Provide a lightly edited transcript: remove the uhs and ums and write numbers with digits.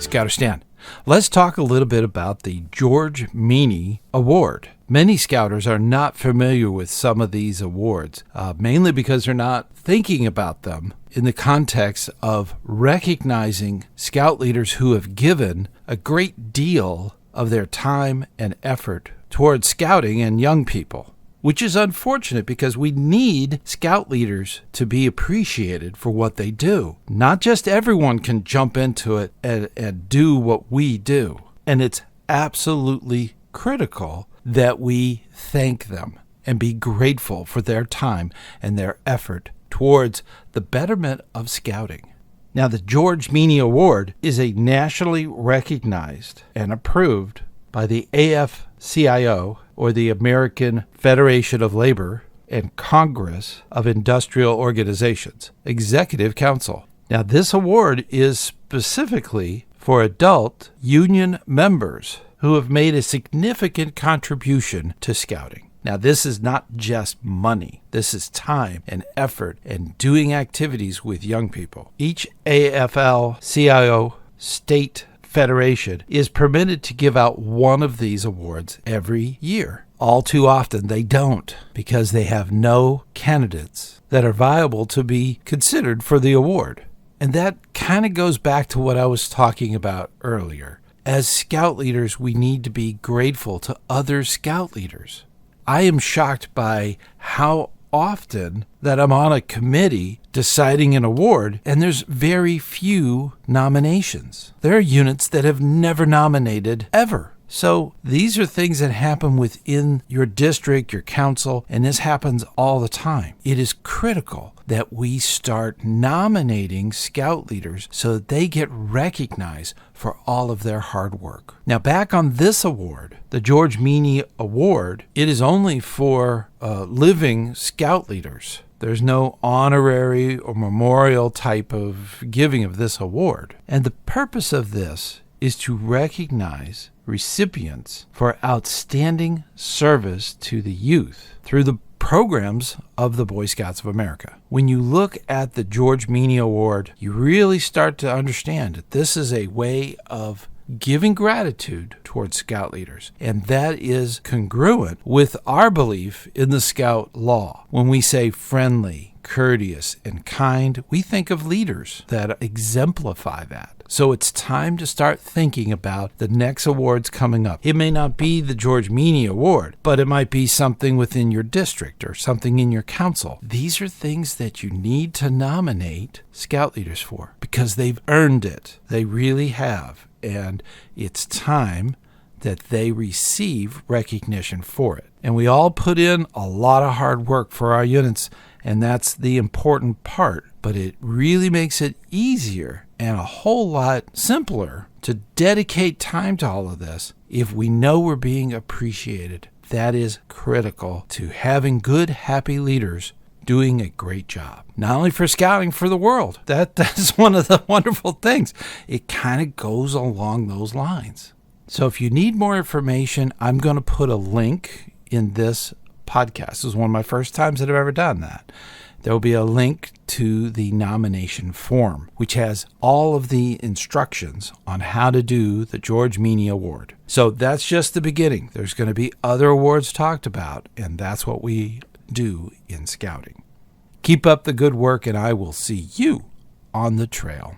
ScouterStan. Let's talk a little bit about the George Meany Award. Many Scouters are not familiar with some of these awards, mainly because they're not thinking about them in the context of recognizing Scout leaders who have given a great deal of their time and effort towards Scouting and young people, which is unfortunate because we need Scout leaders to be appreciated for what they do. Not just everyone can jump into it and do what we do. And it's absolutely critical that we thank them and be grateful for their time and their effort towards the betterment of Scouting. Now, the George Meany Award is a nationally recognized and approved by the AFL-CIO, or the American Federation of Labor, and Congress of Industrial Organizations, Executive Council. Now, this award is specifically for adult union members who have made a significant contribution to Scouting. Now, this is not just money. This is time and effort and doing activities with young people. Each AFL-CIO state federation is permitted to give out one of these awards every year. All too often they don't, because they have no candidates that are viable to be considered for the award. And that kind of goes back to what I was talking about earlier. As Scout leaders, we need to be grateful to other Scout leaders. I am shocked by how often that I'm on a committee deciding an award and there's very few nominations. There are units that have never nominated ever. So these are things that happen within your district, your council, and this happens all the time. It is critical that we start nominating Scout leaders so that they get recognized for all of their hard work. Now, back on this award, the George Meany Award, it is only for living Scout leaders. There's no honorary or memorial type of giving of this award. And the purpose of this is to recognize recipients for outstanding service to the youth through the programs of the Boy Scouts of America. When you look at the George Meany Award, you really start to understand that this is a way of giving gratitude towards Scout leaders. And that is congruent with our belief in the Scout law. When we say friendly, courteous, and kind, we think of leaders that exemplify that. So it's time to start thinking about the next awards coming up. It may not be the George Meany Award, but it might be something within your district or something in your council. These are things that you need to nominate Scout leaders for because they've earned it. They really have. And it's time that they receive recognition for it. And we all put in a lot of hard work for our units, and that's the important part. But it really makes it easier and a whole lot simpler to dedicate time to all of this if we know we're being appreciated. That is critical to having good, happy leaders doing a great job. Not only for Scouting, for the world. That's one of the wonderful things. It kind of goes along those lines. So if you need more information, I'm going to put a link in this podcast. This is one of my first times that I've ever done that. There will be a link to the nomination form, which has all of the instructions on how to do the George Meany Award. So that's just the beginning. There's going to be other awards talked about, and that's what we do in Scouting. Keep up the good work, and I will see you on the trail.